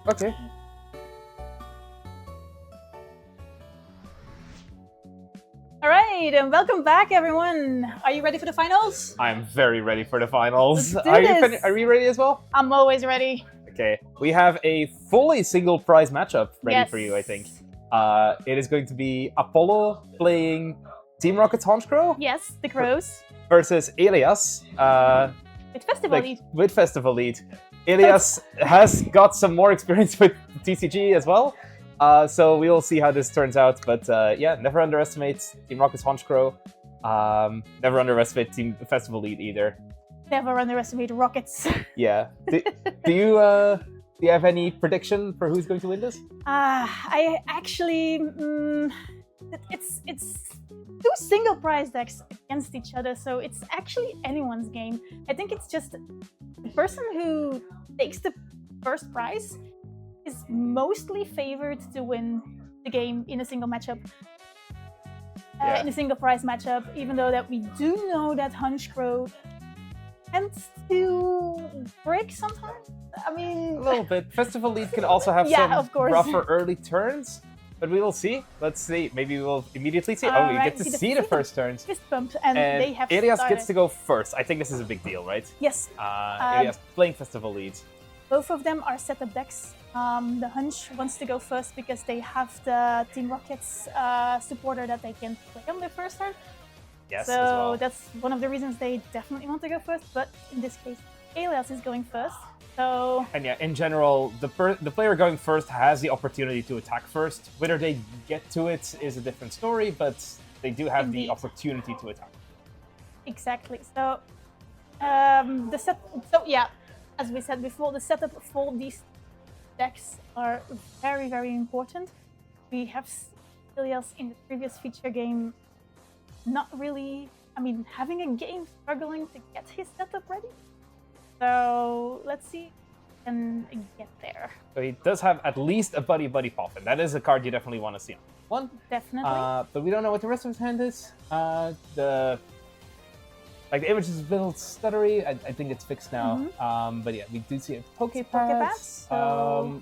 Okay. All right, and welcome back, everyone. Are you ready for the finals? I'm very ready for the finals. Let's do Are this. Are you ready as well? I'm always ready. Okay. We have a fully single prize matchup ready Yes. for you, I think. It is going to be Apollo playing Team Rocket's Honchkrow Yes, the crows. versus Elias With festival lead. with Festival Lead. Elias has got some more experience with TCG as well. So we'll see how this turns out. But yeah, never underestimate Team Rocket's Honchkrow. Never underestimate Team Festival Lead either. Never underestimate rockets. Yeah. Do you have any prediction for who's going to win this? I actually, it's two single prize decks against each other, so it's actually anyone's game. I think it's just the person who takes the first prize is mostly favored to win the game in a single matchup. Yeah. In a single prize matchup, even though that we do know that Honchkrow tends to break sometimes. I mean, A little bit. Festival Lead can also have Yeah, some of course. rougher early turns, but we will see. Let's see. Maybe we will immediately see. Oh, we Alright, get to we get to see the see first turns. fist bump, and they have Elias started. gets to go first. I think this is a big deal, right? Yes, Elias playing Festival Lead. both of them are setup decks. The Hunch wants to go first because they have the Team Rockets supporter that they can play on their first turn. Yes, So as well. that's one of the reasons they definitely want to go first. But in this case, Elias is going first. So And yeah, in general, the player going first has the opportunity to attack first. Whether they get to it is a different story, but they do have Indeed. the opportunity to attack. exactly. So So yeah, as we said before, the setup for these decks are very, very important. We have Elias in the previous feature game not really, I mean, having a game struggling to get his setup ready. So let's see if we can get there. So he does have at least a BuddyBuddy Poffin. That is a card you definitely want to see on one. Definitely. But we don't know what the rest of his hand is. The image is a little stuttery. I think it's fixed now. But yeah, we do see a Pokepads. Pokepads, so-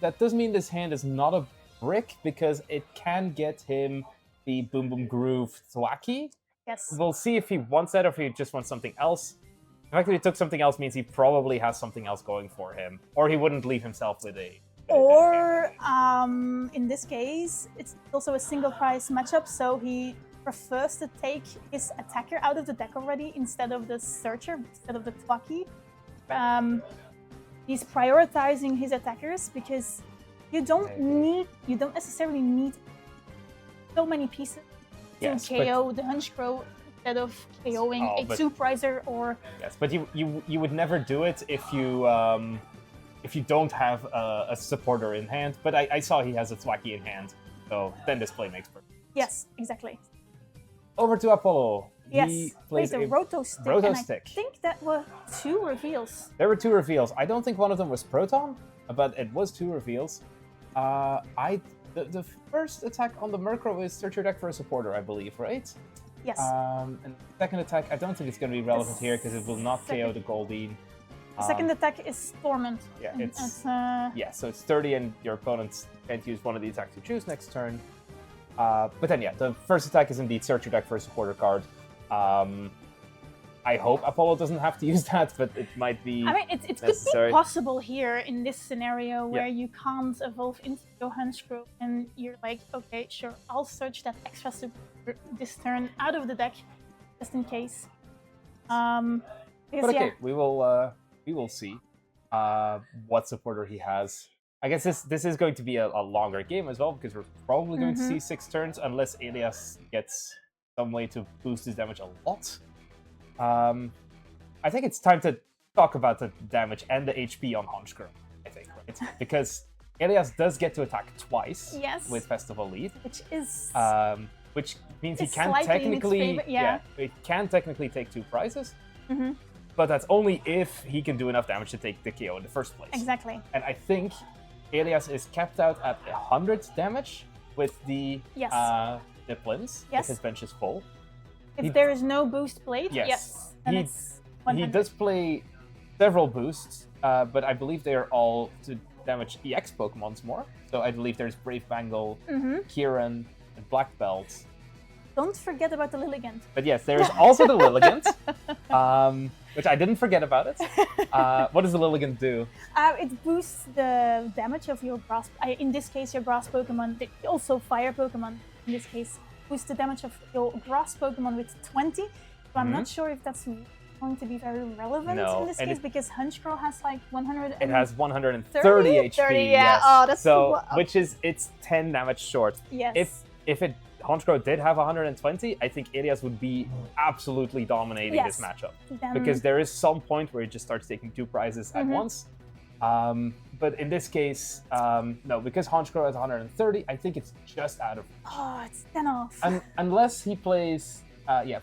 That does mean this hand is not a brick because it can get him the Boom Boom Groove Thwacky. Yes. We'll see if he wants that or if he just wants something else. The fact that he took something else means he probably has something else going for him, or he wouldn't leave himself with a. Or in this case, it's also a single prize matchup, so he prefers to take his attacker out of the deck already instead of the searcher, instead of the Thwacky. He's prioritizing his attackers because you don't necessarily need so many pieces to Yes, KO the Honchkrow instead of KOing a two-prizer or. Yes, but you would never do it if you don't have a supporter in hand. But I saw he has a Thwacky in hand, so then this play makes perfect. Yes, exactly. Over to Apollo. Yes, He plays plays a Roto Stick, Roto and Stick. I think that were 2 reveals. There were 2 reveals. I don't think one of them was Proton, but it was 2 reveals. The first attack on the Murkrow is search your deck for a supporter, I believe, right? Yes. And second attack, I don't think it's going to be relevant here because it will not KO the Goldeen. The second attack is Torment. Yeah, and it's yeah. so it's 30 and your opponent can't use one of the attacks you choose next turn. But then yeah, the first attack is indeed search your deck for a supporter card. I hope Apollo doesn't have to use that, but it might be. I mean, it could necessary. be possible here in this scenario where you can't evolve into your Honchkrow and you're like, okay, sure, I'll search that extra super this turn out of the deck just in case. Because, But okay, we will see what supporter he has. I guess this is going to be a longer game as well because we're probably going to see 6 turns unless Elias gets some way to boost his damage a lot. I think it's time to talk about the damage and the HP on Honchkrow, I think, right? Because Elias does get to attack twice with Festival Lead. Which means he can technically it can technically take 2 prizes. But that's only if he can do enough damage to take the KO in the first place. Exactly. And I think Elias is capped out at 100 damage with the Diplins, if his bench is full. If there is no boost played, then it's 100. He does play several boosts, but I believe they are all to damage EX Pokemons more. So I believe there's Brave Bangle, Kieran, and Black Belt. Don't forget about the Lilligant. But yes, there is also the Lilligant, which I didn't forget about it. What does the Lilligant do? It boosts the damage of your grass. In this case, your grass Pokemon. Also, fire Pokemon. In this case, boost the damage of your grass Pokemon with 20. So I'm not sure if that's going to be very relevant in this case because Honchkrow has like 100. It has 130 HP. 30, yeah. Yes. Oh, that's so which is it's 10 damage short. Yes. If Honchkrow did have 120, I think Elias would be absolutely dominating this matchup. Because there is some point where he just starts taking 2 prizes at once. But in this case, no, because Honchkrow has 130, I think it's just out of reach. Oh, it's 10 off. Unless he plays...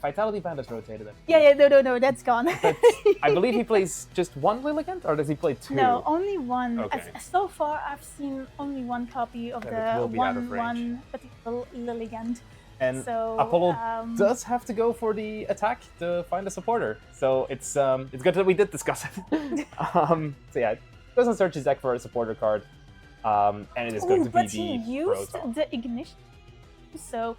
Vitality Band is rotated. No, that's gone. But I believe he plays just 1 Lilligant, or does he play 2? No, only 1. Okay. So far, I've seen only 1 copy of the 1/1 particular Lilligant. And so, Apollo does have to go for the attack to find a supporter. So it's good that we did discuss it. So yeah, goes and searches deck for a supporter card. And it is going to be but he used Proton. the ignition. So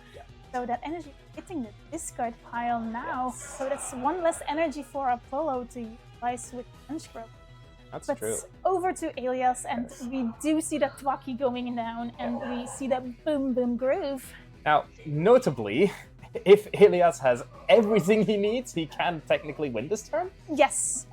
that energy hitting the discard pile now. Yes. So that's 1 less energy for Apollo to utilize with Honchkrow. That's but true. Over to Elias, and we do see that Thwackey going down, and we see that Boom Boom Groove. Now, notably, if Elias has everything he needs, he can technically win this turn. Yes.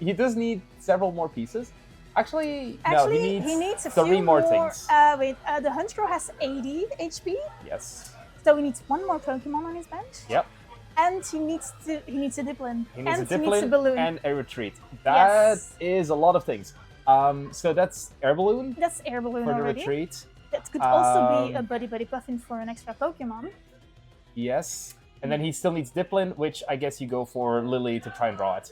He does need several more pieces. Actually, no, he needs a 3 few more things. The Honchkrow has 80 HP. Yes. So he needs 1 more Pokemon on his bench. Yep. And he needs a Dipplin. He needs and a Dipplin he needs a Balloon. and a Retreat. That is a lot of things. So that's Air Balloon. That's Air Balloon for already. The Retreat. That could also be a BuddyBuddy Puffin for an extra Pokemon. Yes. And then he still needs Dipplin, which I guess you go for Lily to try and draw it.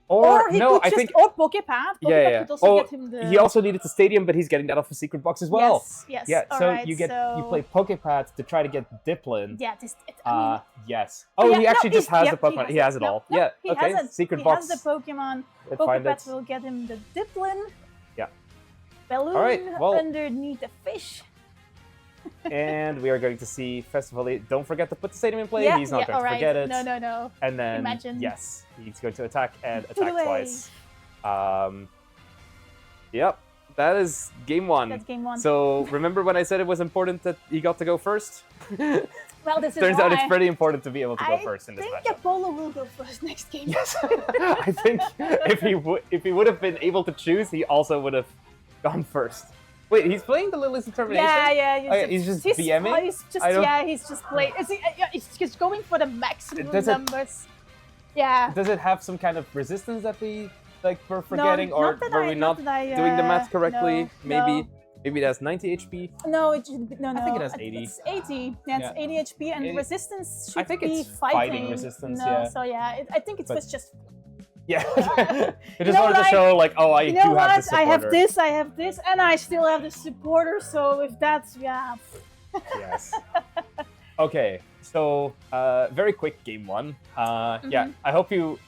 Or Pokepad. Could also get him the... He also needed the Stadium, but he's getting that off a secret box as well. Yes. Yeah. So right, you play Pokepad to try to get Dipplin. Yeah. Yes. Oh, he actually just has the Pokemon. He has it all. No, Yeah. Okay. Secret box. He has the Pokemon. Pokepad will get him the Dipplin. Yeah. Balloon underneath the fish. And we are going to see Festival. Don't forget to put the Stadium in play. Yeah, He's not going to forget it. No. And then, Imagine. yes, he's going to attack and attack twice. Yep, that is game 1. That's game 1. So remember when I said it was important that he got to go first? Well, this is Turns out it's pretty important to be able to go first in this matchup. I think Apollo will go first next game. Yes, I think if he would have been able to choose, he also would have gone first. Wait, he's playing the Lily's Determination? Yeah. He's just BMing? He's just playing. He's just going for the maximum numbers. Yeah. Does it have some kind of resistance that we were forgetting, or were we not doing the math correctly? No, Maybe it has 90 HP. No, it should be, no. I think it has 80. It's 80. Yeah, it's 80 HP, and resistance should be I think it's fighting resistance. So I think it was just. Yeah, it just wanted to show I do have this supporter. I have this, and I still have the supporter. So if that's Yes. Okay, so very quick game 1. Yeah, I hope you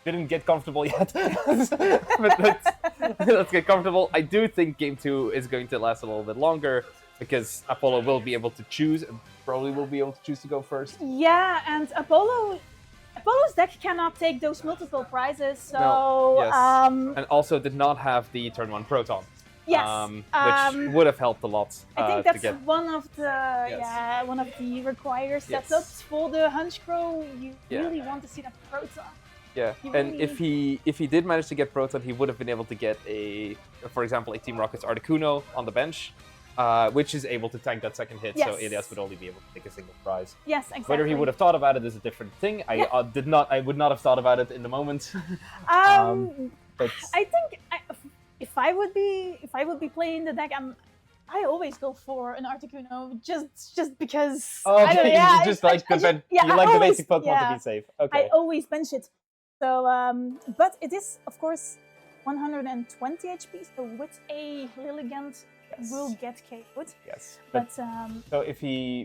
didn't get comfortable yet, but let's get comfortable. I do think game 2 is going to last a little bit longer because Apollo will be able to choose, and probably will be able to choose to go first. Yeah, and Apollo's deck cannot take those multiple prizes, so... No. Yes. And also did not have the turn 1 Proton. Yes. Which would have helped a lot. I think that's one of the required setups for the Honchkrow. You really want to see that Proton. Yeah, and if he did manage to get Proton, he would have been able to get for example, a Team Rocket's Articuno on the bench. Which is able to tank that second hit, so Elias would only be able to take a single prize. Yes, exactly. Whether he would have thought about it is a different thing. I would not have thought about it in the moment. But I think if I would be playing the deck, I always go for an Articuno just because. Oh, okay. You just like the basic Pokemon to be safe. Okay. I always bench it. So, but it is of course 120 HP. So with a Lilligant. Will get KO'd. Yes. But so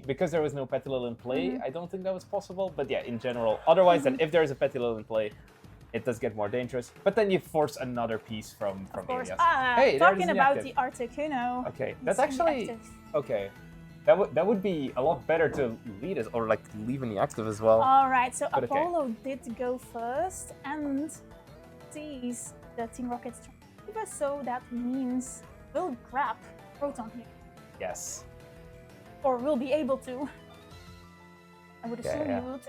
because there was no Petilil in play, I don't think that was possible. But yeah, in general, otherwise, then if there is a Petilil in play, it does get more dangerous. But then you force another piece from Elias. Hey, talking about the Articuno. Okay, that's actually okay. That would be a lot better to lead us, or like leave in the active as well. All right, so but Apollo did go first and sees the Team Rocket's turn, so that means we'll grab Proton here. Yes. Or we'll be able to. I would assume you would.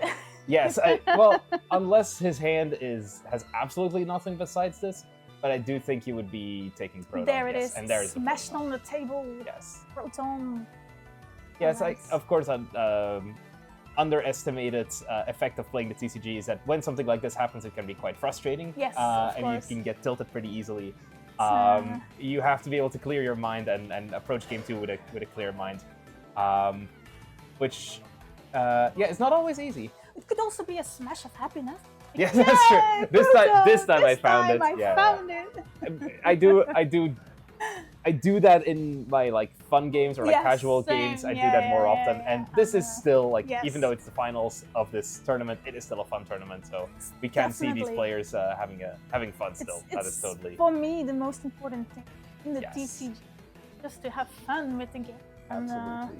Yes, well, unless his hand has absolutely nothing besides this, but I do think he would be taking Proton. There it is. And there is smashed on the table. Yes. Proton. Yes, of course, underestimated effect of playing the TCG is that when something like this happens, it can be quite frustrating. Yes, of and course. You can get tilted pretty easily. You have to be able to clear your mind and approach game 2 with a clear mind, which it's not always easy. It could also be a smash of happiness. Yes, that's true. This time I found it. I found it. I do that in my like fun games or like casual games. I do that more often, and this is still like even though it's the finals of this tournament, it is still a fun tournament. So we can see these players having fun still. That is totally for me the most important thing in the TCG, just to have fun with the game. Absolutely.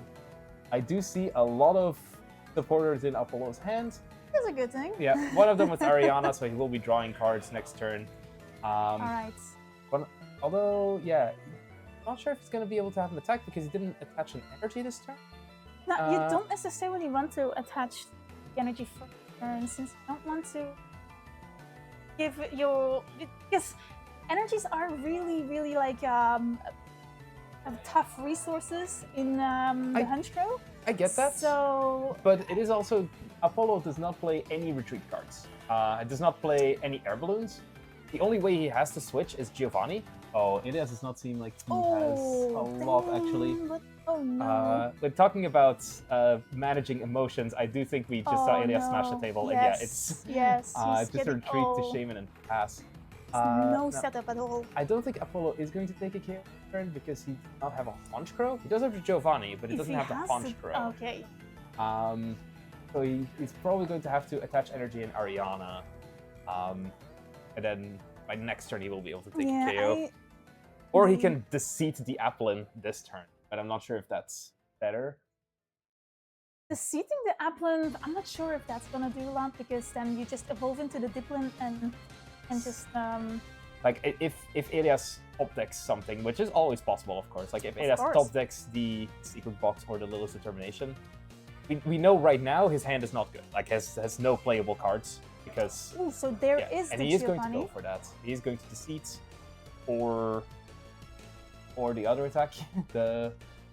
I do see a lot of supporters in Apollo's hands. That's a good thing. Yeah, one of them was Ariana, so he will be drawing cards next turn. All right. Although, I'm not sure if he's going to be able to have an attack because he didn't attach an energy this turn. No, you don't necessarily want to attach the energy for turn, since you don't want to give because energies are really, really like tough resources in the Hunchcrow. I get that. So, but it is also Apollo does not play any retreat cards. It does not play any air balloons. The only way he has to switch is Giovanni. Oh, Elias does not seem like he has a lot actually. Oh no! But talking about managing emotions, I do think we just saw Elias smash the table, and it's just a retreat to Shaman and pass. No setup at all. I don't think Apollo is going to take a KO turn because he does not have a Honchcrow. He does have the Giovanni, but he doesn't have the Honchcrow. Okay. So he's probably going to have to attach energy in Ariana, and then by next turn he will be able to take a KO. Or he can deceit the Applin this turn, but I'm not sure if that's better. Deceiving the Applin, I'm not sure if that's gonna do a lot, because then you just evolve into the Diplin and just like if Elias top decks something, which is always possible, of course. Like if Elias top decks the Secret Box or the Lilith's Determination, we know right now his hand is not good. Like has no playable cards because. Ooh, so there is and he is going to go for that. He is going to deceit, or the other attack. Wait,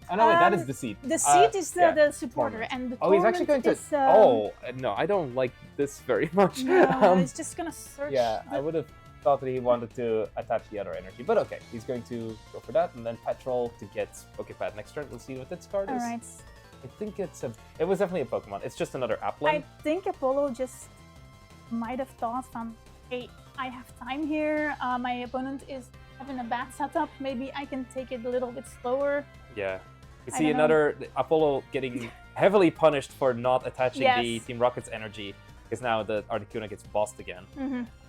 that is deceit. Deceit is the supporter, and the he's actually going to. No, I don't like this very much. No, he's just gonna search. Yeah, I would have thought that he wanted to attach the other energy, but okay, he's going to go for that, and then Petrol to get Pokepad next turn. We'll see what its card is. All right. I think it was definitely a Pokemon. It's just another Applin. I think Apollo just might have thought hey, I have time here. My opponent is having a bad setup. Maybe I can take it a little bit slower. Yeah. You see another Apollo getting heavily punished for not attaching the Team Rocket's energy, because now the Articuno gets bossed again.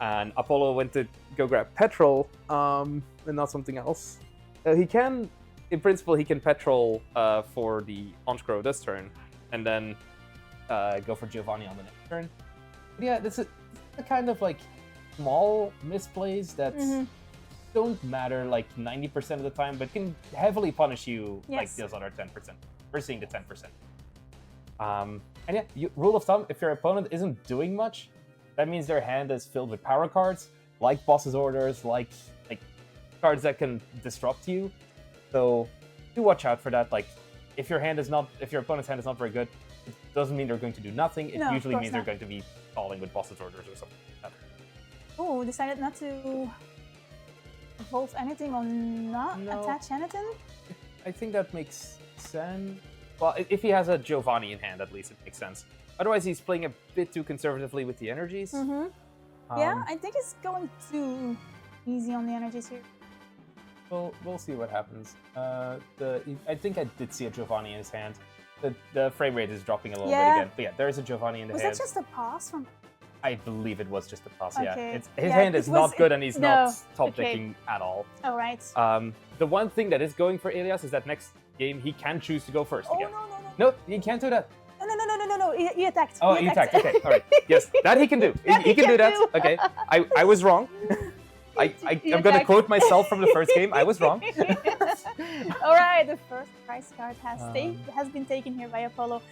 And Apollo went to go grab Petrol, and not something else. He can, in principle, he can Petrol for the Honchcrow this turn, and then go for Giovanni on the next turn. But yeah, this is a kind of like small misplays that don't matter like 90% of the time, but can heavily punish you like those other 10%. We're seeing the 10%. And yeah, rule of thumb, if your opponent isn't doing much, that means their hand is filled with power cards, like Boss's Orders, like cards that can disrupt you. So do watch out for that. Like if your opponent's hand is not very good, it doesn't mean they're going to do nothing. It usually means they're going to be falling with Boss's Orders or something like that. Oh, decided not to evolve anything or not attach anything? I think that makes sense. Well, if he has a Giovanni in hand, at least it makes sense. Otherwise, he's playing a bit too conservatively with the energies. Yeah, I think it's going too easy on the energies here. We'll see what happens. I think I did see a Giovanni in his hand. The frame rate is dropping a little bit again. But yeah, there is a Giovanni in the hand. Was that just a pass from... I believe it was just a plus, yeah. Okay. His hand is not good, and he's not top decking at all. All right. The one thing that is going for Elias is that next game he can choose to go first again. No, he can't do that. No, he attacked. Oh, he attacked. Okay, all right. Yes, that he can do. He can do that. Okay, I was wrong. I'm going to quote myself from the first game. I was wrong. All right, the first prize card has been taken here by Apollo.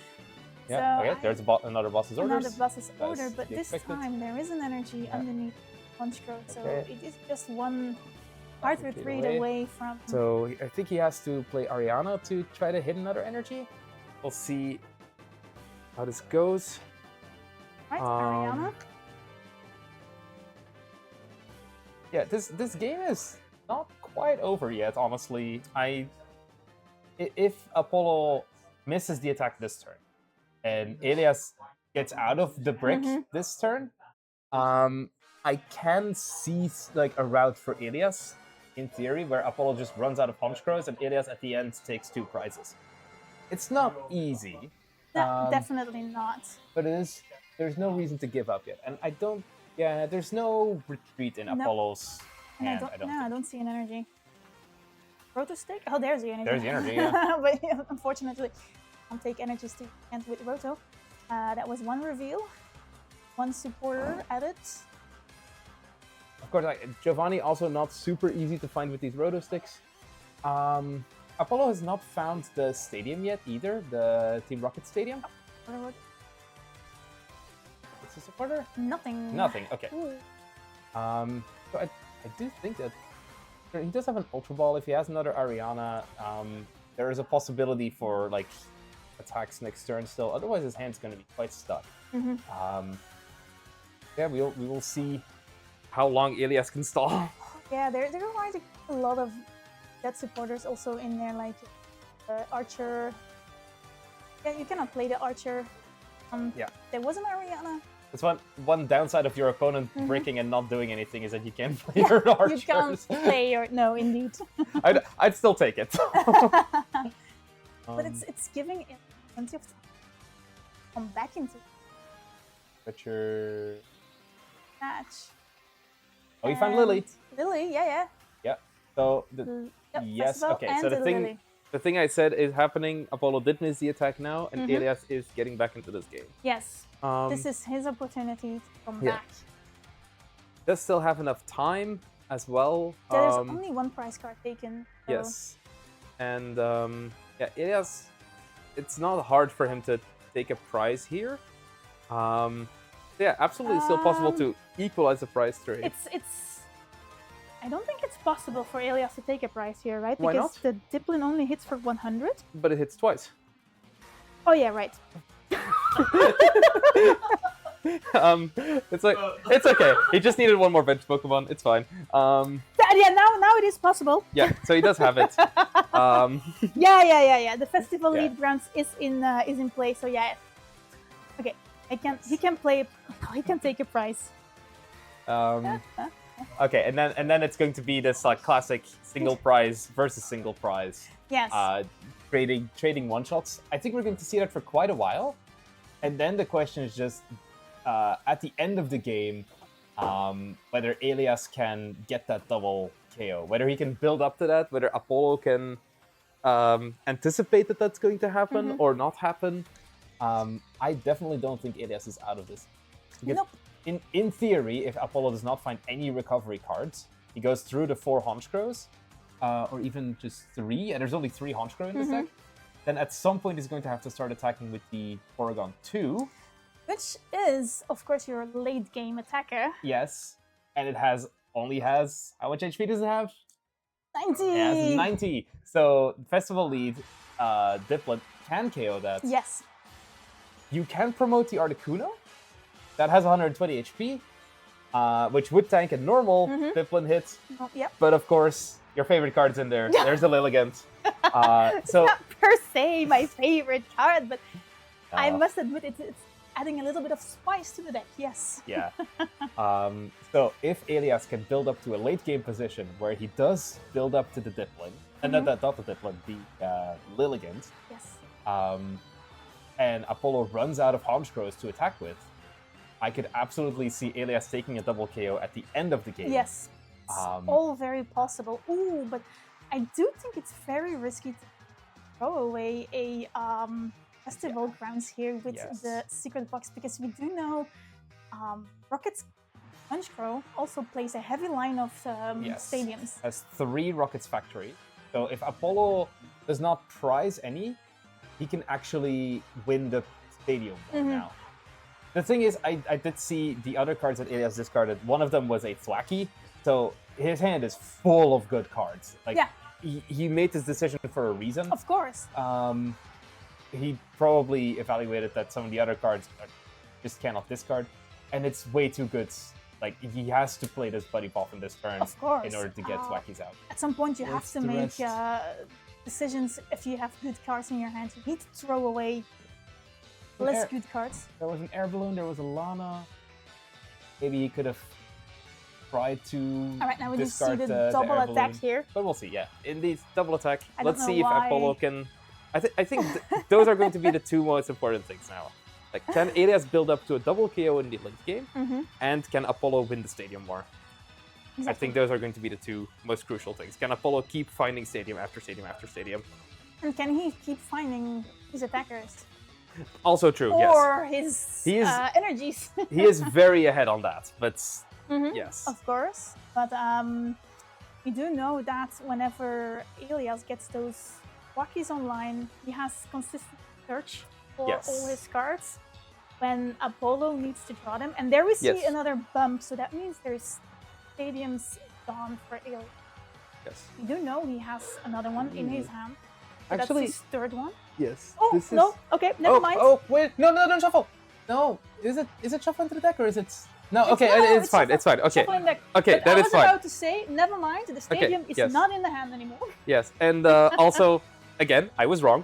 Yeah, so okay, there's another boss's order. Another boss's order, but this time there is an energy underneath Honchkrow, so it is just one Arthur retreat away from... So I think he has to play Ariana to try to hit another energy. We'll see how this goes. Right, Ariana. Yeah, this game is not quite over yet, honestly. If Apollo misses the attack this turn, and Elias gets out of the brick this turn, I can see like a route for Elias, in theory, where Apollo just runs out of Honchkrows and Elias at the end takes 2 prizes. It's not easy. Definitely not. But there's no reason to give up yet. And there's no retreat in Apollo's hand, I don't see an energy. Roto stick? Oh, there's the energy. There's the energy, yeah. But unfortunately, I'll take energy stick and with Roto. That was one reveal, one supporter added. Of course, Giovanni also not super easy to find with these Roto sticks. Apollo has not found the stadium yet either, the Team Rocket stadium. What's the supporter? Nothing. Nothing, okay. So I do think that he does have an Ultra Ball. If he has another Ariana, there is a possibility for like attacks next turn still. Otherwise, his hand's going to be quite stuck. Yeah, we will see how long Elias can stall. Yeah, there are like a lot of dead supporters also in there, like Archer. Yeah, you cannot play the Archer. There was an Ariana. That's one downside of your opponent breaking and not doing anything is that you can't play your Archers. You can't play your... No, indeed. I'd still take it. But it's giving it plenty of time to come back into match. Oh, you found Lily. Lily, yeah. Yeah. So yes. Okay. So the thing I said is happening. Apollo did miss the attack now, and Elias is getting back into this game. Yes. This is his opportunity to come back. Does still have enough time as well. There's only one prize card taken. So. Yes. And Elias, it's not hard for him to take a prize here. Yeah, absolutely still possible to equalize the prize trade. I don't think it's possible for Elias to take a prize here, right? Why because not? The Diplin only hits for 100. But it hits twice. Oh yeah, right. It's okay. He just needed one more bench Pokemon. It's fine. Yeah, now it is possible. Yeah, so he does have it. Yeah. The festival lead grounds is in play. So yeah. Okay, he can play. He can take a prize. Okay, and then it's going to be this like classic single prize versus single prize. Yes. Trading one shots. I think we're going to see that for quite a while, and then the question is just at the end of the game, whether Elias can get that double KO, whether he can build up to that, whether Apollo can anticipate that that's going to happen or not happen. I definitely don't think Elias is out of this. Nope. In theory, if Apollo does not find any recovery cards, he goes through the 4 Honchkrows, or even just 3, and there's only 3 Honchkrow in this deck, then at some point he's going to have to start attacking with the Porygon 2. Which is, of course, your late game attacker. Yes, and it only has, how much HP does it have? 90! It has 90! So, Festival lead, Diplin can KO that. Yes. You can promote the Articuno. That has 120 HP, which would tank a normal Diplin hit. Oh, yep. But of course, your favorite card's in there. There's a Lilligant. It's not per se my favorite card, but I must admit it's adding a little bit of spice to the deck, yes. Yeah. So if Elias can build up to a late game position where he does build up to the Diplin, and not the Diplin, the Lilligant. Yes. And Apollo runs out of Honchkrows to attack with, I could absolutely see Elias taking a double KO at the end of the game. Yes, it's all very possible. Ooh, but I do think it's very risky to throw away a festival grounds here with the secret box, because we do know Rocket's Punch Crow also plays a heavy line of stadiums. Has 3 Rockets Factory. So if Apollo does not prize any, he can actually win the stadium now. The thing is, I did see the other cards that Elias discarded. One of them was a Thwacky, so his hand is full of good cards. Like, he made this decision for a reason. Of course. He probably evaluated that some of the other cards just cannot discard, and it's way too good. Like, he has to play this Buddy Pop in this turn in order to get Thwackies out. At some point, you have to make decisions. If you have good cards in your hand, you need to throw away less good cards. There was an Air Balloon, there was a Lana. Maybe he could have tried to Alright, now we see discard the double attack balloon. here. But we'll see, Indeed, double attack. Let's see if Apollo can... I think those are going to be the 2 most important things now. Like, can Elias build up to a double KO in the late game? And can Apollo win the stadium war? Exactly. I think those are going to be the 2 most crucial things. Can Apollo keep finding stadium after stadium after stadium? And can he keep finding his attackers? Also true, yes. Or his energies. He is very ahead on that, but yes. Of course. But we do know that whenever Elias gets those Thwackies online, he has consistent search for all his cards. When Apollo needs to draw them. And there we see another bump, so that means there's stadiums gone for Elias. Yes. We do know he has another one in his hand. So actually, that's his 3rd one. Yes. Oh, no. Okay, never mind. Oh, wait. No, don't shuffle. No. Is it shuffle into the deck or is it... No, okay, it's fine. It's fine. Okay. Okay, that is fine. I was about to say, never mind. The stadium is not in the hand anymore. Yes, and also, again, I was wrong.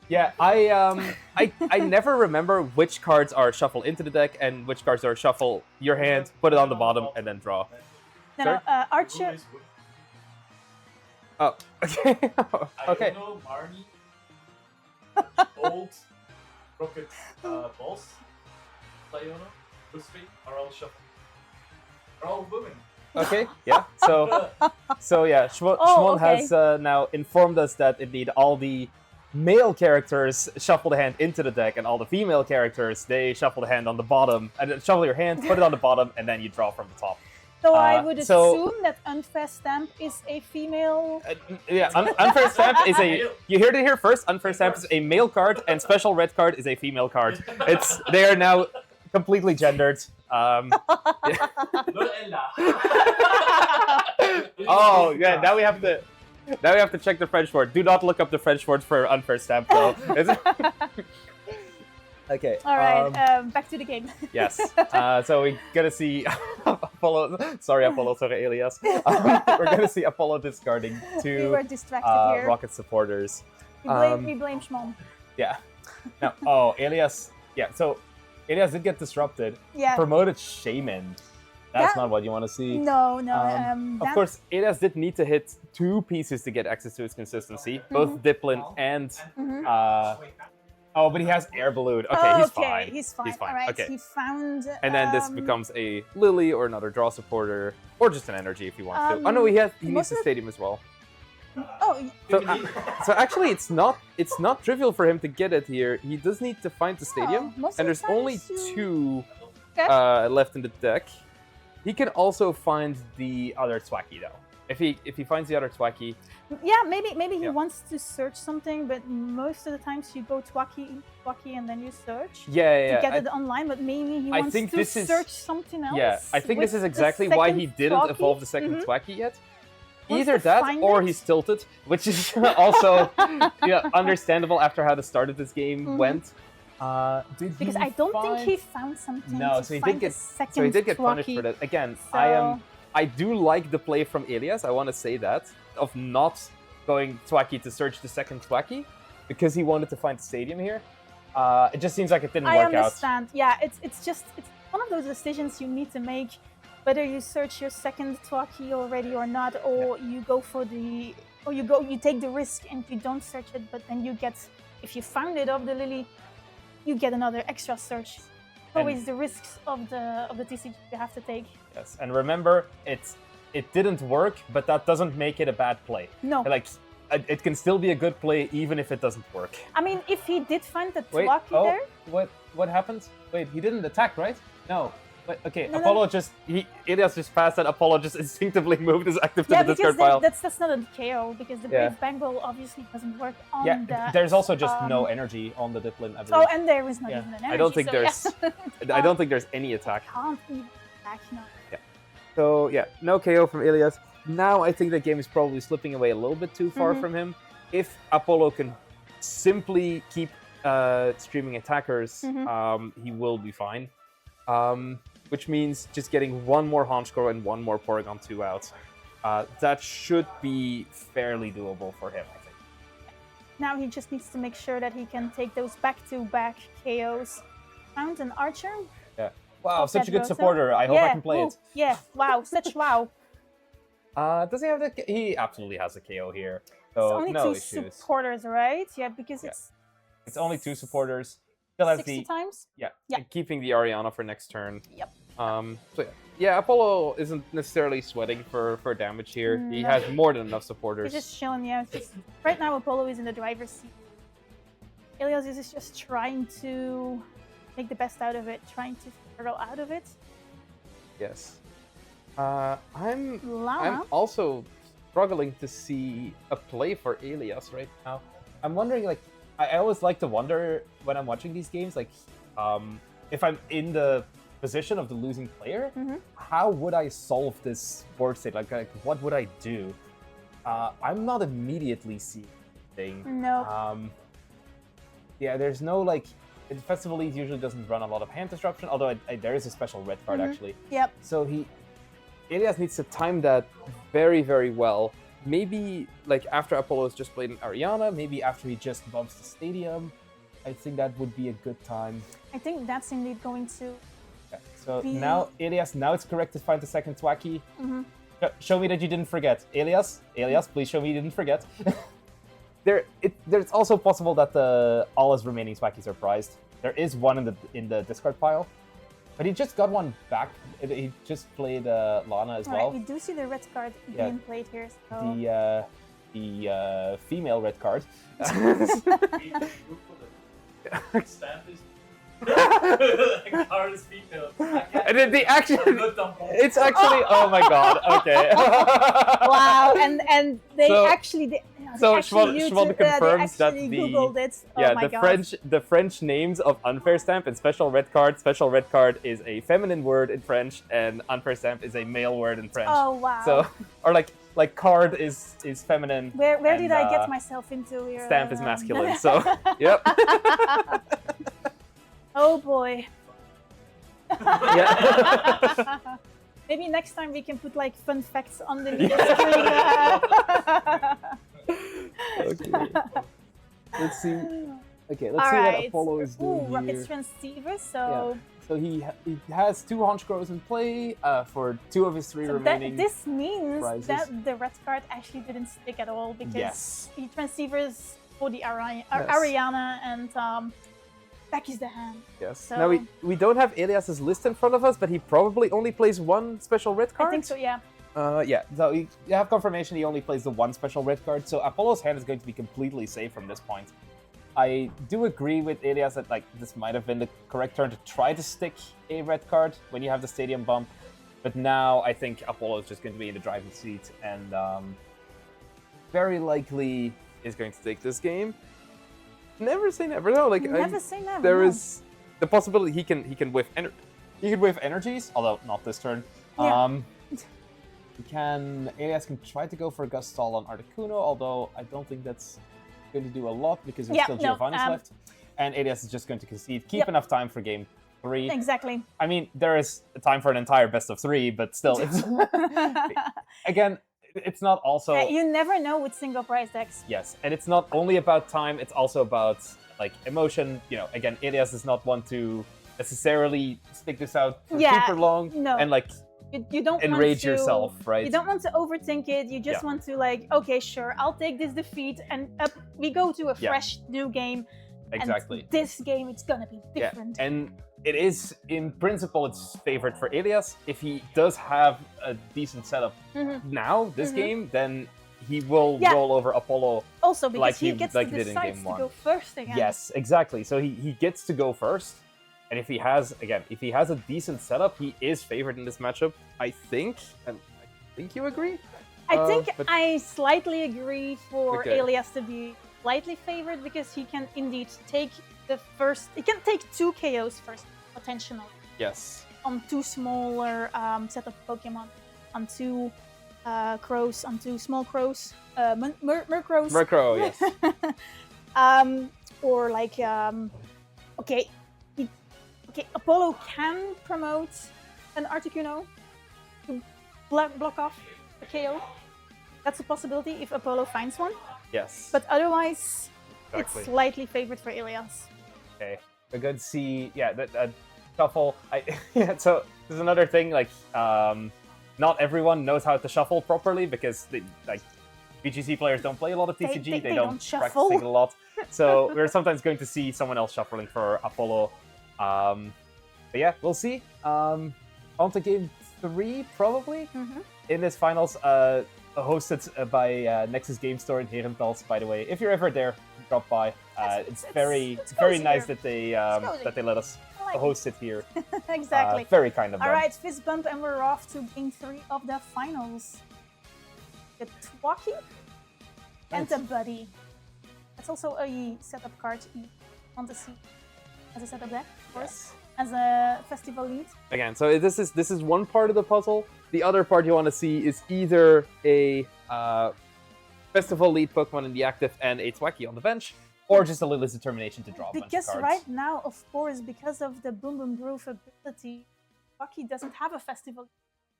Yeah, I never remember which cards are shuffle into the deck and which cards are shuffle your hand, put it on the bottom, and then draw. No, Archer... Oh, okay. Okay. I don't know, Marnie, Old, Rocket, Boss, Sayona, Busby are all shuffling. They're all women. Okay, yeah. So yeah, Shmon has now informed us that indeed all the male characters shuffle the hand into the deck, and all the female characters, they shuffle the hand on the bottom, and shuffle your hand, put it on the bottom, and then you draw from the top. So I would assume that Unfair Stamp is a female... Unfair Stamp is a... You heard it here first. Unfair Stamp is a male card, and Special Red card is a female card. They are now completely gendered. Oh, yeah, now we have to check the French word. Do not look up the French word for Unfair Stamp, though. Okay. All right, back to the game. Yes. So we're going to see Apollo... Sorry, Elias. We're going to see Apollo discarding 2 we were distracted here. Rocket supporters. We blame Shmon. Yeah. Now, Elias... Yeah, so Elias did get disrupted. Yeah. Promoted Shaman. That's not what you want to see. No. Of course, Elias did need to hit 2 pieces to get access to his consistency. Both Diplin and... Oh, but he has Air Balloon. Okay, he's fine. He's fine. All right, okay. He found... And then this becomes a Lily or another draw supporter, or just an energy if you want to. Oh no, he needs the stadium as well. Oh. So actually, it's not trivial for him to get it here. He does need to find the stadium, and there's only 2 left in the deck. He can also find the other Thwacky though. If he finds the other Thwacky... Yeah, maybe he wants to search something, but most of the times you go Thwacky, and then you search to get it online, but maybe he wants to search something else. Yeah, I think this is exactly why he didn't evolve the second Thwacky yet. Either that, or he's tilted, which is also understandable after how the start of this game went. Because I don't think he found something. No, so he did get punished for that. Again, I do like the play from Elias, I want to say that, of not going Thwacky to search the second Thwacky, because he wanted to find the stadium here. It just seems like it didn't work out. I understand. Yeah, it's one of those decisions you need to make, whether you search your second Thwacky already or not, or you go for the... Or you take the risk and you don't search it, but then you get... If you found it off the Lily, you get another extra search. Always the risks of the TCG you have to take. Yes, and remember, it didn't work, but that doesn't make it a bad play. No. Like, it can still be a good play even if it doesn't work. I mean, if he did find the Twaki there... What happened? Wait, he didn't attack, right? No. But, okay, no, Apollo Elias just passed and Apollo just instinctively moved his active to the discard pile. That's not a KO, because the Brave Bang Ball obviously doesn't work on that. There's also just no energy on the Diplin, I believe. Oh, and there is not even an energy. I don't think I don't think there's any attack. Can't even attack, no. Yeah. So, yeah, no KO from Elias. Now I think the game is probably slipping away a little bit too far from him. If Apollo can simply keep streaming attackers, he will be fine. Which means just getting one more Honchkrow and one more Porygon 2 out. That should be fairly doable for him, I think. Now he just needs to make sure that he can take those back-to-back KOs. Found an Archer. Yeah. Wow, such a good supporter. I hope I can play it. Yeah, wow, such wow. Does he have the... He absolutely has a KO here. So it's only no two issues. supporters, right? Yeah, because it's only 2 supporters. Still has 60 times? Yeah. Keeping the Ariana for next turn. Yep. So yeah, Apollo isn't necessarily sweating for damage here. He has more than enough supporters. He's just chilling, right now Apollo is in the driver's seat. Elias is just trying to make the best out of it, trying to struggle out of it. Yes. I'm also struggling to see a play for Elias right now. I'm wondering, like, I always like to wonder when I'm watching these games, like, if I'm in the position of the losing player, how would I solve this board state? Like what would I do? I'm not immediately seeing anything. No. Yeah, there's no, like, Festival League usually doesn't run a lot of hand disruption, although there is a special red card, actually. Yep. So Elias needs to time that very, very well. Maybe, like, after Apollo's just played an Ariana, maybe after he just bumps the stadium, I think that would be a good time. I think that's indeed going to... Yeah. So now, Elias, now it's correct to find the second Twaki. Show me that you didn't forget. Elias, please show me you didn't forget. There's also possible that all his remaining Twakis are prized. There is one in the discard pile. But he just got one back. He just played Lana as well. Right, we do see the red card being played here. So... The female red card. Card is female. And then it's actually, oh my god, okay. Wow, and they actually... So Schwalbe confirms that Googled it. Oh the French names of unfair stamp and special red card is a feminine word in French, and unfair stamp is a male word in French. Oh wow. So, or like card is feminine. Where did I get myself into here? Stamp is masculine. So yep. Oh boy. Yeah. Maybe next time we can put like fun facts on the screen. Okay. Let's see. Okay, let's see what Apollo is doing here. Rocket Transceiver, so... Yeah. So he has 2 Honchkrows in play for 2 of his 3 remaining this means prizes. that the red card actually didn't stick at all, because he transceivers for the Ariana and back is the hand. Yes. So... Now we don't have Elias's list in front of us, but he probably only plays 1 special red card? I think so, yeah. Yeah, so you have confirmation he only plays the 1 special red card, so Apollo's hand is going to be completely safe from this point. I do agree with Elias that, like, this might have been the correct turn to try to stick a red card when you have the stadium bump, but now I think Apollo is just going to be in the driving seat and very likely is going to take this game. Never say never, though. Like, never say never. There is the possibility he can whiff energies, although not this turn. Yeah. Elias can try to go for a Gustall on Articuno, although I don't think that's going to do a lot because there's still Giovanni's left. And Elias is just going to concede. Keep enough time for game 3. Exactly. I mean, there is time for an entire best of 3, but still, it's again, it's not also... You never know with single prize decks. Yes, and it's not only about time, it's also about, like, emotion. You know, again, Elias is not one to necessarily stick this out for super long. No. And, like, you don't enrage yourself, right? You don't want to overthink it. You just want to, like, okay, sure, I'll take this defeat, and up we go to a fresh new game. exactly. And this game, it's gonna be different. Yeah. And it is, in principle, it's favored for Elias. If he does have a decent setup now, this game, then he will roll over Apollo. Also, because he gets to decide to go first again. Yes, exactly. So he gets to go first. And if he has a decent setup, he is favored in this matchup, I think. And I think you agree? I think I slightly agree for Elias to be slightly favored, because he can indeed take he can take 2 KOs first, potentially. Yes. On 2 smaller set of Pokemon, on 2 crows, on 2 small crows, Murkrows. Murkrow, yes. Or like, okay, Apollo can promote an Articuno to block off a KO. That's a possibility if Apollo finds one. Yes. But otherwise, it's slightly favored for Elias. Okay, we're going to see, that shuffle. So there's another thing, like, not everyone knows how to shuffle properly, because BGC players don't play a lot of TCG. They don't shuffle. Practice it a lot. So we're sometimes going to see someone else shuffling for Apollo. But yeah, we'll see. On to game 3, probably, in this finals. Hosted by Nexus Game Store in Herentals, by the way. If you're ever there, drop by. It's very nice that they let us host it here. Exactly. Very kind of them. All right, fist bump, and we're off to game 3 of the finals. The Twacky and the Buddy. That's also a setup card you want to see as a setup deck, of course, as a festival lead. Again, so this is one part of the puzzle. The other part you want to see is either a festival lead Pokemon in the active and a Twacky on the bench, or just a Lilith's Determination to draw a bunch of cards. Because right now, of course, because of the Boom Boom Groove ability, Twacky doesn't have a festival.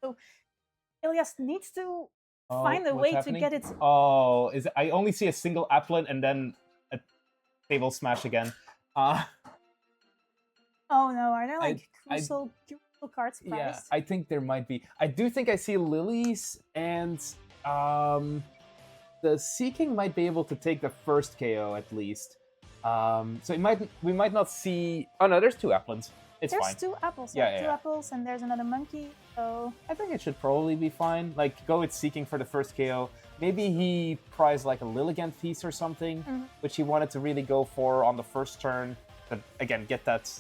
So Elias needs to find a way to get it. Oh, I only see a single Applin and then a table smash again. Oh no, are there like crucial cards priced? Yeah, I think there might be. I do think I see Lilies, and the Seeking might be able to take the first KO at least. So we might not see. Oh no, there's 2 Applins. It's fine. There's 2 apples. Yeah, 2 apples, and there's another monkey. So I think it should probably be fine. Like, go with Seeking for the first KO. Maybe he prized like a Lilligant Feast or something, which he wanted to really go for on the first turn. But again, get that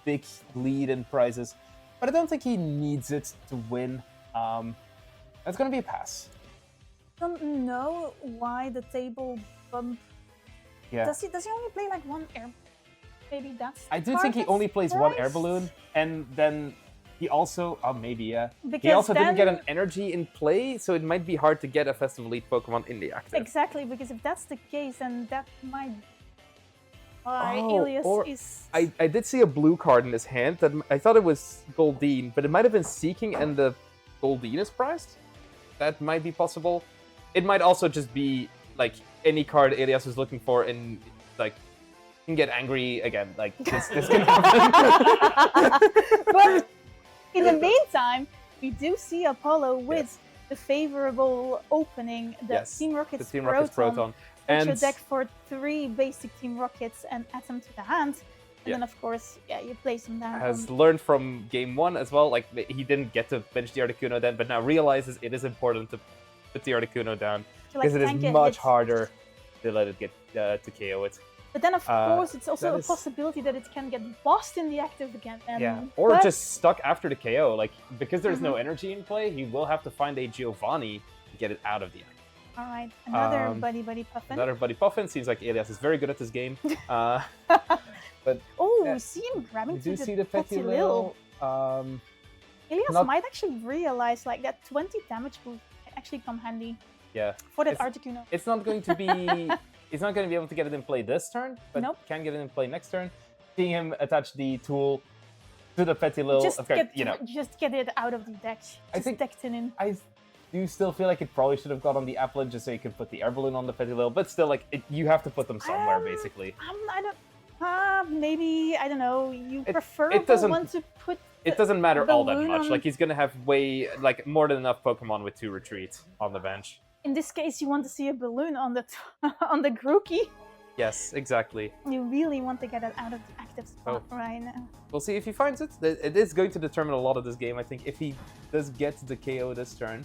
big lead in prizes. But I don't think he needs it to win. That's going to be a pass. I don't know why the table bump. Yeah. Does he only play like 1 air? Maybe that's. I do think he only plays 1 air balloon, and then he also Because he also didn't get an energy in play, so it might be hard to get a Festival Lead Pokemon in the active. Exactly, because if that's the case, then that might. Elias is. I did see a blue card in his hand that I thought it was Goldeen, but it might have been Seeking and the Goldeen is prized. That might be possible. It might also just be like any card Elias was looking for, and like can get angry again. Like this can happen. But in the meantime, we do see Apollo with the favorable opening, the Team Rocket's Proton. And your deck for 3 basic Team Rockets and add them to the hand. And then, of course, you place them down. Has learned from game 1 as well. Like, he didn't get to bench the Articuno then, but now realizes it is important to put the Articuno down. Because it is much harder to let it get to KO it. But then, of course, it's also a possibility that it can get bossed in the active again. Or just stuck after the KO. Like, because there's no energy in play, he will have to find a Giovanni to get it out of the active. All right, another Buddy Puffin. Another Buddy Puffin. Seems like Elias is very good at this game. But we see him grabbing to the Petilil. Elias might actually realize like that 20 damage will actually come handy. Yeah. For that Articuno. It's not going to be. He's not going to be able to get it in play this turn, but can get it in play next turn. Seeing him attach the tool to the Petilil. Just get it out of the deck. Just deck it in. I do still feel like it probably should have got on the Applin just so you could put the air balloon on the Petilil, but still, like, you have to put them somewhere, basically. Maybe, I don't know, you prefer one to put it doesn't matter all that much. Like, he's going to have more than enough Pokemon with 2 retreats on the bench. In this case, you want to see a balloon on the on the Grookey. Yes, exactly. You really want to get it out of the active spot right now. We'll see if he finds it. It is going to determine a lot of this game, I think. If he does get the KO this turn,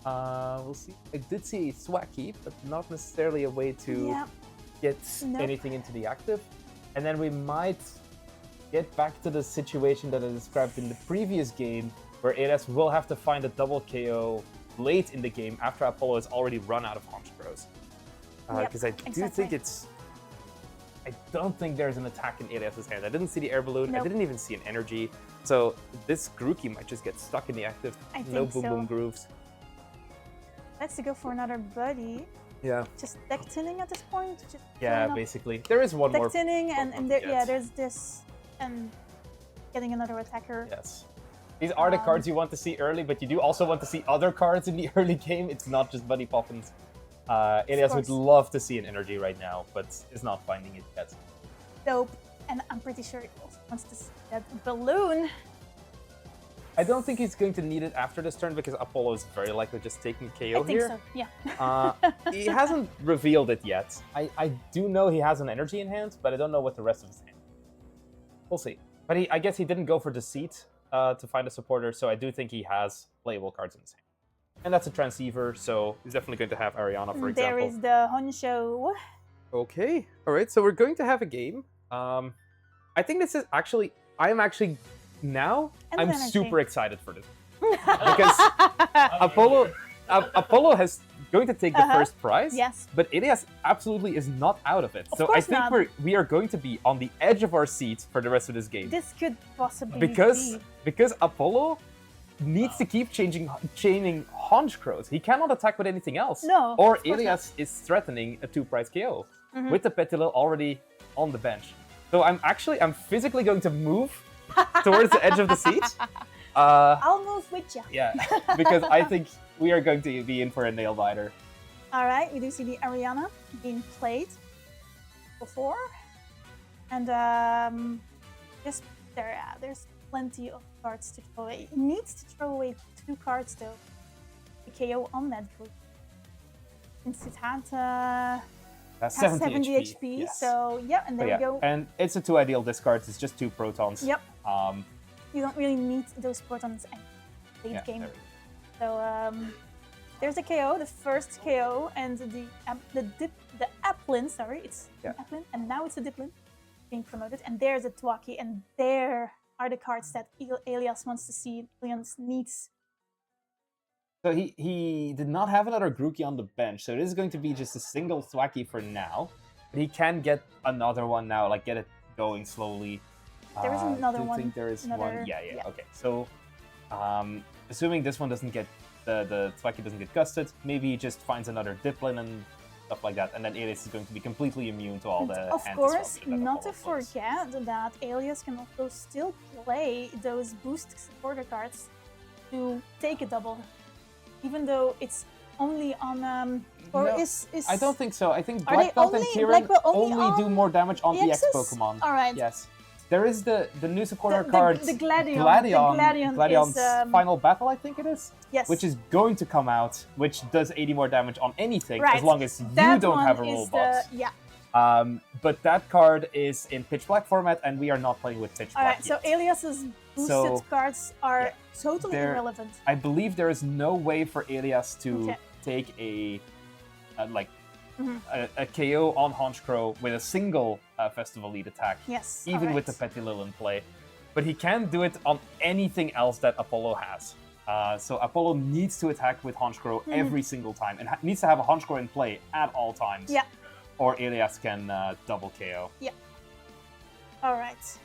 we'll see. I did see Swacky, but not necessarily a way to get anything into the active. And then we might get back to the situation that I described in the previous game, where Elias will have to find a double KO late in the game after Apollo has already run out of Honchkrows. Because I do think I don't think there's an attack in Elias's hand. I didn't see the air balloon. I didn't even see an energy. So this Grookey might just get stuck in the active. No boom boom grooves. Let's go for another buddy. Yeah. Just deck tinning at this point. Just basically. There is one more. Deck tinning and there, there's this and getting another attacker. Yes. These are the cards you want to see early, but you do also want to see other cards in the early game. It's not just Buddy Poppins. Elias would love to see an energy right now, but is not finding it yet. Dope. And I'm pretty sure he also wants to see that balloon. I don't think he's going to need it after this turn because Apollo is very likely just taking KO here. I think so, yeah. He hasn't revealed it yet. I do know he has an energy in hand, but I don't know what the rest of his hand. We'll see. But I guess he didn't go for Deceit to find a supporter, so I do think he has playable cards in his hand. And that's a transceiver, so he's definitely going to have Ariana, for example. There is the Honcho. Okay. All right, so we're going to have a game. I think this is actually... I'm super excited for this. Because Apollo has going to take the first prize. Yes. But Elias absolutely is not out of it. So I think we are going to be on the edge of our seats for the rest of this game. This could possibly be. Because Apollo needs to keep chaining Honchkrows. He cannot attack with anything else. No. Or Elias is threatening a 2-prize KO with the Petilil already on the bench. So I'm physically going to move towards the edge of the seat. I'll move with you. Yeah, because I think we are going to be in for a nail biter. All right, we do see the Ariana being played before, and there's plenty of cards to throw away. He needs to throw away 2 cards though. The KO on that group, since it had 70 HP. Yes. So yeah, and there we go. And it's a 2 ideal discards. It's just 2 protons. Yep. You don't really need those protons in late game. So there's a KO, the first KO, and the Applin. Sorry, it's an Applin, and now it's a Diplin being promoted. And there's a Twaki, and there are the cards that Elias wants to see. Elias needs. So he did not have another Grookey on the bench, so it is going to be just a single Thwacky for now. But he can get another one now, like get it going slowly. There is another one. I think there is one. Yeah. Okay. So, assuming this one doesn't get the Thwacky doesn't get gusted, maybe he just finds another Diplin and stuff like that, and then Elias is going to be completely immune to all the. Of course, not to forget that Elias can also still play those boost supporter cards to take a double. Even though it's only on I don't think so. I think Black Belt and Kieran only do more damage on EX Pokemon. Alright. Yes. There is the new supporter card, the Gladion. Gladion's Final Battle, I think it is. Yes. Which is going to come out, which does 80 more damage on anything, right. as long as you don't have a rule box. But that card is in Pitch Black format, and we are not playing with Pitch Black Alright, so Elias's boosted cards are totally irrelevant. I believe there is no way for Elias to take a KO on Honchkrow with a single Festival Lead attack. Yes. Even with the Petilil in play. But he can do it on anything else that Apollo has. So Apollo needs to attack with Honchkrow every single time, and needs to have a Honchkrow in play at all times. Yeah. Or Elias can double KO. Yeah. Alright.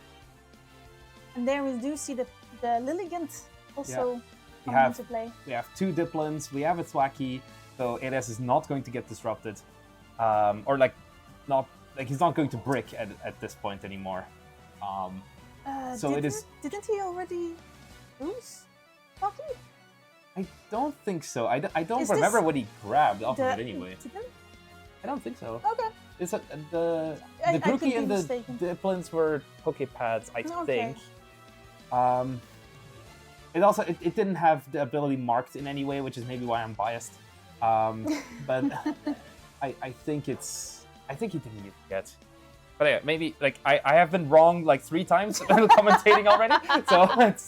And there we do see the Lilligant also coming into play. We have 2 Diplins, we have a Thwacky, so Elias is not going to get disrupted. He's not going to brick at this point anymore. Didn't he already lose Thwacky? I don't think so. I don't remember what he grabbed off of it anyway. Didn't? I don't think so. Okay. The Grookey and the Diplins were Pokepads, I think. It didn't have the ability marked in any way, which is maybe why I'm biased. But I think it's I think he didn't use it yet. But yeah, maybe like I have been wrong like 3 times commentating already, so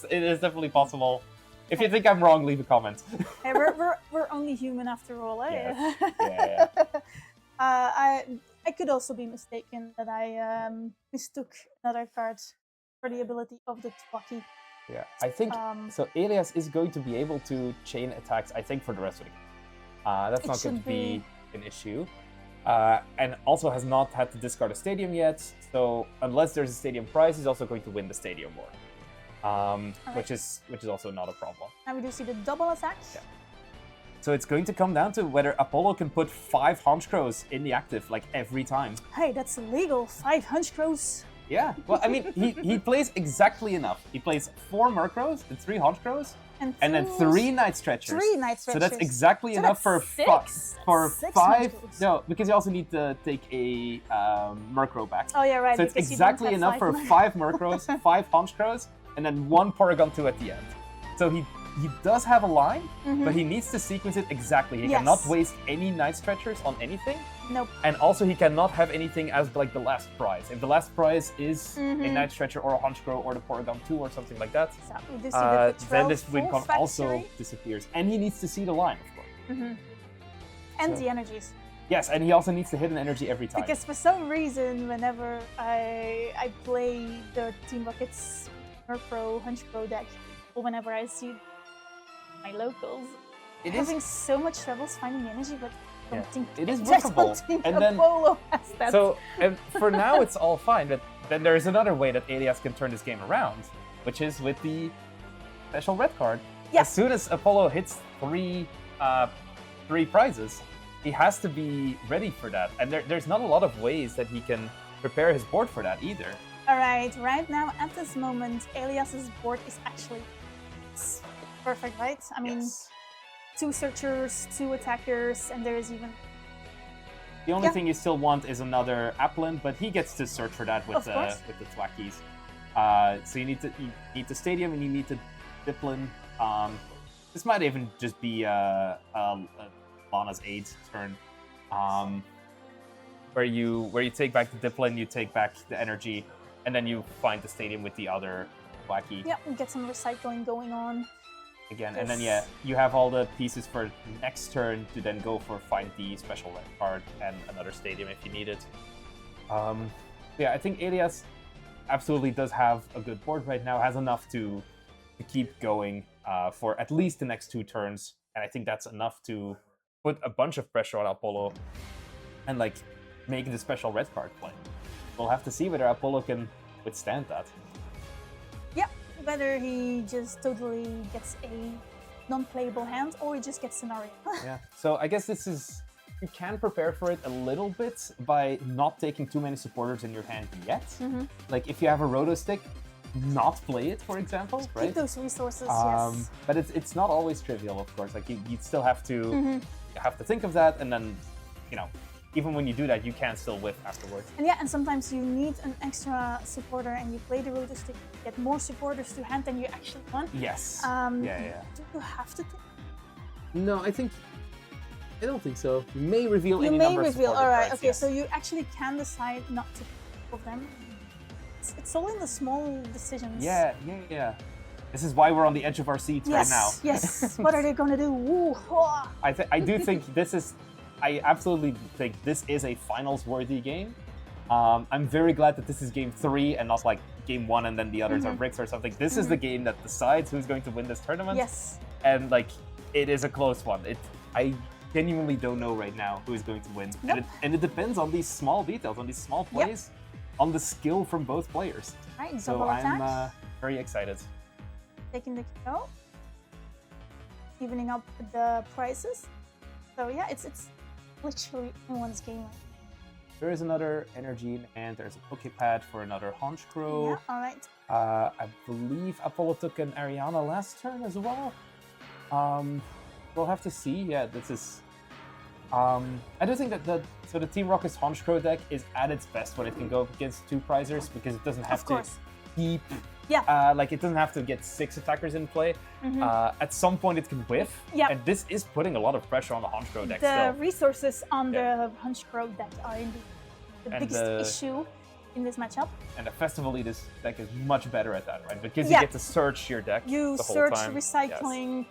it is definitely possible. If you think I'm wrong, leave a comment. Hey, we're only human after all, eh? Yes. Yeah. I could also be mistaken that I mistook another card for the ability of the Twaki. Yeah, I think so. Elias is going to be able to chain attacks, I think, for the rest of the game. That's not going to be an issue. And also has not had to discard a stadium yet, so unless there's a stadium prize, he's also going to win the stadium war, which is also not a problem. Now we do see the double attack. Yeah. So it's going to come down to whether Apollo can put 5 Honchkrows in the active like every time. Hey, that's illegal. 5 Honchkrows. Yeah, well, I mean, he plays exactly enough. He plays 4 Murkrows and 3 Honchkrows, and then 3 Night Stretchers. 3 Night Stretchers. So that's exactly enough for 6 5. No, because you also need to take a Murkrow back. Oh yeah, right. So it's exactly enough for 5 Murkrows, 5 Honchkrows, and then 1 Porygon 2 at the end. So he does have a line, but he needs to sequence it exactly. He cannot waste any Night Stretchers on anything. Nope. And also he cannot have anything as like the last prize. If the last prize is a Night Stretcher or a Honchkrow or the Porygon 2 or something like that, then this win con also disappears. And he needs to see the line, of course. And the energies. Yes, and he also needs to hit an energy every time. Because for some reason, whenever I play the Team Rocket's Murkrow, Honchkrow deck, or whenever I see my locals, having so much troubles finding the energy, but it is workable. And then Apollo has that. So and for now it's all fine, but then there is another way that Elias can turn this game around, which is with the special red card. As soon as Apollo hits 3 prizes, he has to be ready for that. And there's not a lot of ways that he can prepare his board for that either. Alright, right now at this moment, Elias's board is actually perfect, right? I mean, 2 searchers, 2 attackers, and there's even... The only thing you still want is another Applin, but he gets to search for that with the Twackies. So you need to Stadium and you need to Diplin. This might even just be Lana's Aid turn, where you take back the Diplin, you take back the energy, and then you find the Stadium with the other Twacky. Yeah, and get some recycling going on. Again, and then you have all the pieces for next turn to then go for find the special red card and another stadium if you need it. Yeah, I think Elias absolutely does have a good board right now, has enough to keep going for at least the next 2 turns, and I think that's enough to put a bunch of pressure on Apollo and like make the special red card play. We'll have to see whether Apollo can withstand that. Yeah. Whether he just totally gets a non-playable hand or he just gets scenario. Yeah, so I guess this is... You can prepare for it a little bit by not taking too many supporters in your hand yet. Like if you have a Roto Stick, not play it, for example, right? Keep those resources, yes. But it's not always trivial, of course. Like you still have to think of that, and then, you know, even when you do that, you can still whiff afterwards. And yeah, and sometimes you need an extra supporter and you play the Roto Stick, you get more supporters to hand than you actually want. Yes. Do you have to take? No, I don't think so. You may reveal any number of supporter alright, cards, okay, so you actually can decide not to pick of them. It's all in the small decisions. Yeah. This is why we're on the edge of our seats right now. Yes, what are they gonna do? Ooh, I do think this is... I absolutely think this is a finals-worthy game. I'm very glad that this is game 3 and not like game 1 and then the others are bricks or something. This is the game that decides who's going to win this tournament. Yes. And like, it is a close one. I genuinely don't know right now who is going to win. Nope. And it depends on these small details, on these small plays, on the skill from both players. Right, so I'm very excited. Taking the KO. Evening up the prices. So yeah, it's literally anyone's game. There is another energy and there's a Poképad for another Honchkrow. Yeah, alright. I believe Apollo took an Ariana last turn as well. We'll have to see. Yeah, this is... I do think that the Team Rocket's Honchkrow deck is at its best when it can go up against 2 prizers because it doesn't have to keep... Yeah. Like it doesn't have to get 6 attackers in play. At some point it can whiff. Yeah. And this is putting a lot of pressure on the Honchkrow deck The still. resources on the Honchkrow deck are indeed biggest issue in this matchup. And the Festival Lead deck is much better at that, right? Because you get to search your deck you the whole search time. recycling,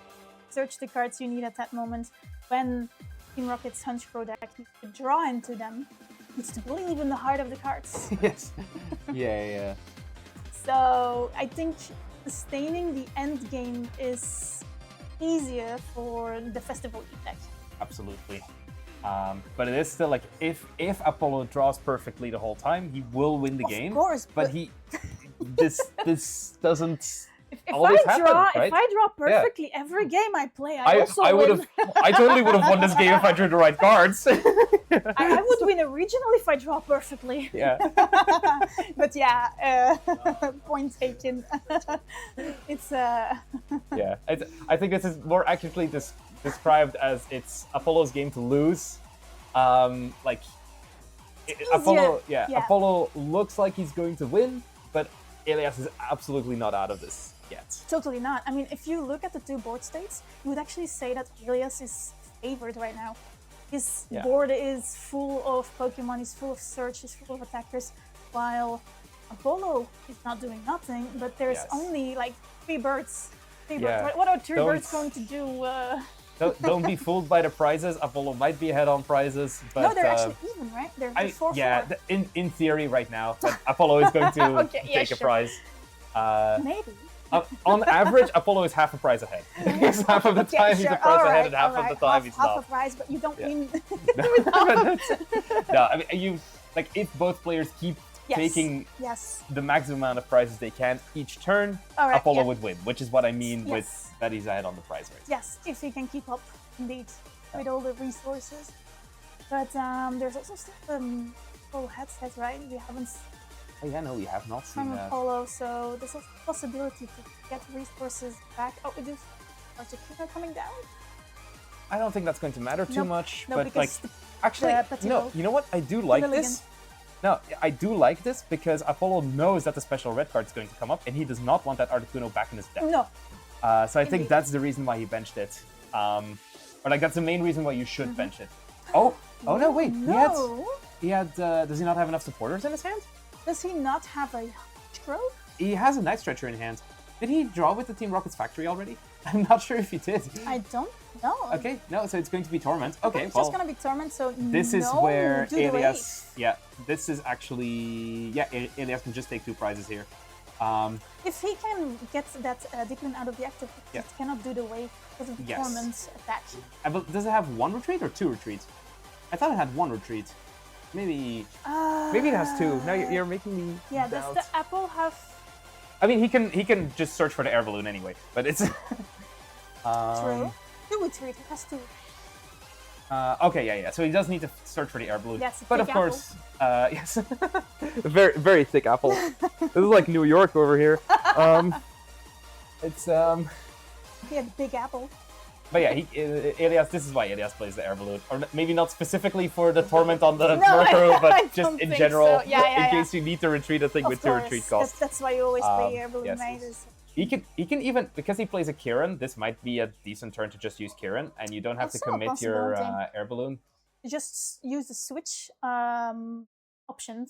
search the cards you need at that moment. When Team Rocket's Hunchcrow deck needs to draw into them, needs to believe in the heart of the cards. Yes. Yeah. So I think sustaining the end game is easier for the Festival Lead deck. Absolutely. But it is still like if Apollo draws perfectly the whole time, he will win the game. Of course, but he this doesn't always happen, right? If I draw perfectly every game I play, I also win. I totally would have won this game if I drew the right cards. I would win a regional if I draw perfectly. Yeah. But yeah, point taken. It's Yeah, I think this is more accurately described as it's Apollo's game to lose. Apollo looks like he's going to win, but Elias is absolutely not out of this yet. Totally not. I mean, if you look at the two board states, you would actually say that Elias is favored right now. His board is full of Pokemon, he's full of search, he's full of attackers, while Apollo is not doing nothing, but there's only like 3 birds. What are 3 birds going to do? Don't be fooled by the prizes. Apollo might be ahead on prizes, but no, they're actually even, right? They're 4-4. Yeah, in theory right now, but Apollo is going to take a prize. Maybe. On average, Apollo is half a prize ahead. Half of the time he's a prize ahead, and half of the time he's not. Half a prize, but you don't win. No, I mean if both players keep taking the maximum amount of prizes they can each turn, Apollo would win, which is what I mean with that he's ahead on the prize rate. Yes, if he can keep up, indeed, with all the resources. But there's also still the full headset, right? We haven't. Oh yeah, no, we have not seen that. Apollo, so there's a possibility to get resources back. Oh, it is Articuno coming down? I don't think that's going to matter too much, no, but like, actually, no, you know what? I do like this. No, I do like this because Apollo knows that the special red card is going to come up, and he does not want that Articuno back in his deck. No. So I think that's the reason why he benched it. Or like that's the main reason why you should bench it. Oh no, wait. No. He had. Does he not have enough supporters in his hand? Does he not have a Hunchcrow? He has a Night Stretcher in hand. Did he draw with the Team Rocket's factory already? I'm not sure if he did. I don't know. Okay, no, so it's going to be Torment. Okay, it's just going to be Torment, so this is where Elias... Yeah, this is actually... Yeah, Elias can just take 2 prizes here. If he can get that Declan out of the active, it cannot do the wave because of the Torment attack. Does it have 1 retreat or 2 retreats? I thought it had 1 retreat. Maybe it has 2. Now you're making me doubt. Does the Apple have... I mean, he can just search for the air balloon anyway, but it's... True. 2 retreat, it has 2. Okay, yeah. So he does need to search for the air balloon. Yes, but of course, yes, very, very thick apple. This is like New York over here. It's He had big apple. But yeah, Elias. This is why Elias plays the air balloon, or maybe not specifically for the torment on the Murkrow, but just in general, in case you need to retreat a thing with 2 retreat costs. That's why you always play air balloon, right? He can even, because he plays a Kieran, this might be a decent turn to just use Kieran, and you don't have to commit your air balloon. You just use the switch option.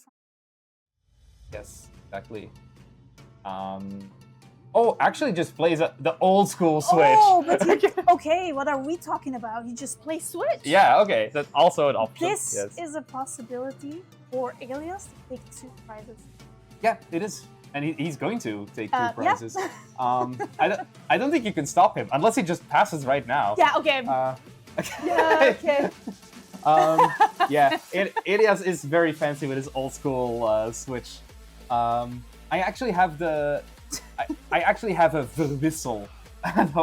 Yes, exactly. Oh, actually just plays the old school Switch. Oh, but okay, what are we talking about? He just plays Switch. Yeah, okay, that's also an option. This is a possibility for Elias to take 2 prizes. Yeah, it is. And he's going to take 2 prizes. I don't think you can stop him, unless he just passes right now. Yeah, okay. Okay. Elias is very fancy with his old school Switch. I actually have I actually have a Verwissel,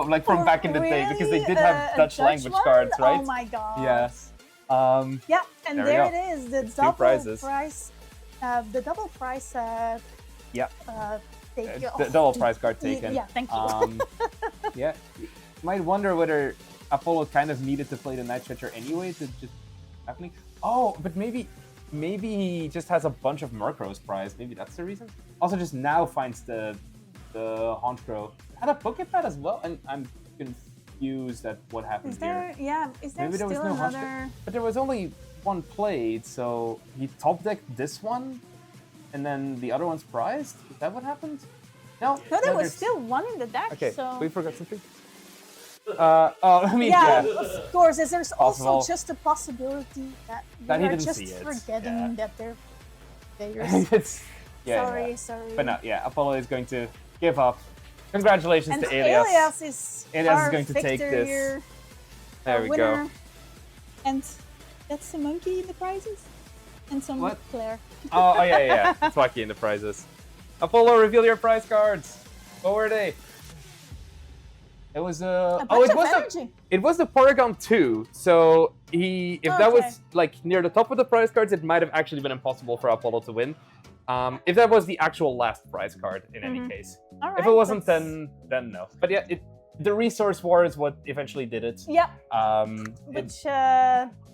like from back in the day, because they did have Dutch language cards, right? Oh my god. Yes. Yeah, and there it is, the double price. The double price. The double prize card taken. Yeah, thank you. Yeah, you might wonder whether Apollo kind of needed to play the Night Stretcher anyway to just happening. Oh, but maybe he just has a bunch of Murkrow's prize. Maybe that's the reason. Also, just now finds the Honchcrow. Had a Poképad as well, and I'm confused at what happened Is there? here. Yeah. Is there Maybe there was still no another? But there was only one played, so he top decked this one, and then the other one's prized. Is that what happened? No. No, there was there's- still one in the deck. Okay, So. we forgot something. Oh, I mean, Yeah, yeah. of course. There's also Possible. just a possibility that That we he are didn't just see it, forgetting yeah. that they're players. It's, yeah, sorry, yeah. sorry. But no, yeah, Apollo is going to give up. Congratulations And to Elias. Elias is Elias is our going to take victor this. here, There our we winner. go. And that's a monkey in the prizes, and some What? Claire. Oh, yeah. It's Wacky in the prizes. Apollo, reveal your prize cards. What were they? It was A oh, bunch of energy. it was the Porygon 2. So if that was Okay. like near the top of the prize cards, it might have actually been impossible for Apollo to win. If that was the actual last prize card, in any case. All right, If it wasn't, that's- then no. But yeah, the resource war is what eventually did it. Yeah, It- which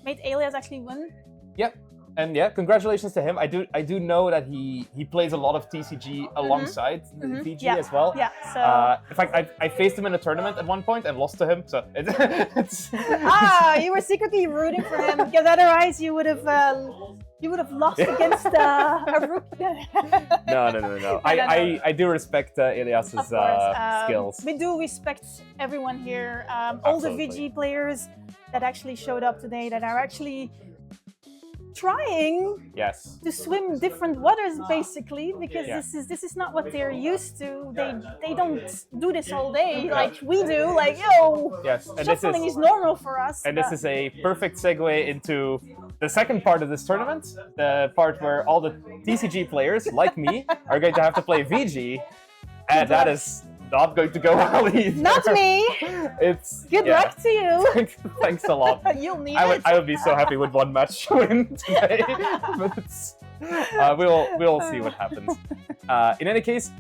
made Elias actually win. Yep. And yeah, congratulations to him. I do know that he plays a lot of TCG alongside the VG Yeah, as well. yeah, so- In fact, I faced him in a tournament at one point and lost to him. So it's You were secretly rooting for him because otherwise you would have lost against a rookie. No. I do respect Elias's Of course, skills. we do respect everyone here. All the Absolutely. VG players that actually showed up today, that are actually trying Yes. to swim different waters, basically, because Yeah. this is not what they're used to. They don't do this all day like we do. Like, yo, Yes. And this shuffling is is normal for us. and this but- is a perfect segue into the second part of this tournament, the part where all the TCG players, like me, are going to have to play VG, and that is not going to go well either. not me. It's Good yeah. luck to you. Thanks a lot. You'll need I would it. be so happy with one match win today, but we'll see what happens. In any case,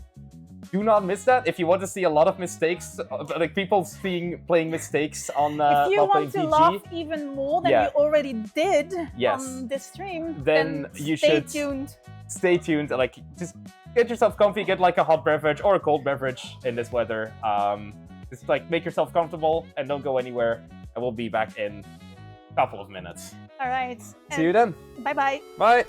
do not miss that. If you want to see a lot of mistakes, like people playing mistakes on If you while want playing to PG, laugh even more than Yeah. you already did Yes. on this stream, Then you stay should- tuned. stay tuned. Like, just get yourself comfy. Get like a hot beverage or a cold beverage in this weather. Just like make yourself comfortable and don't go anywhere. And we'll be back in a couple of minutes. All right. See you then. Bye bye. Bye.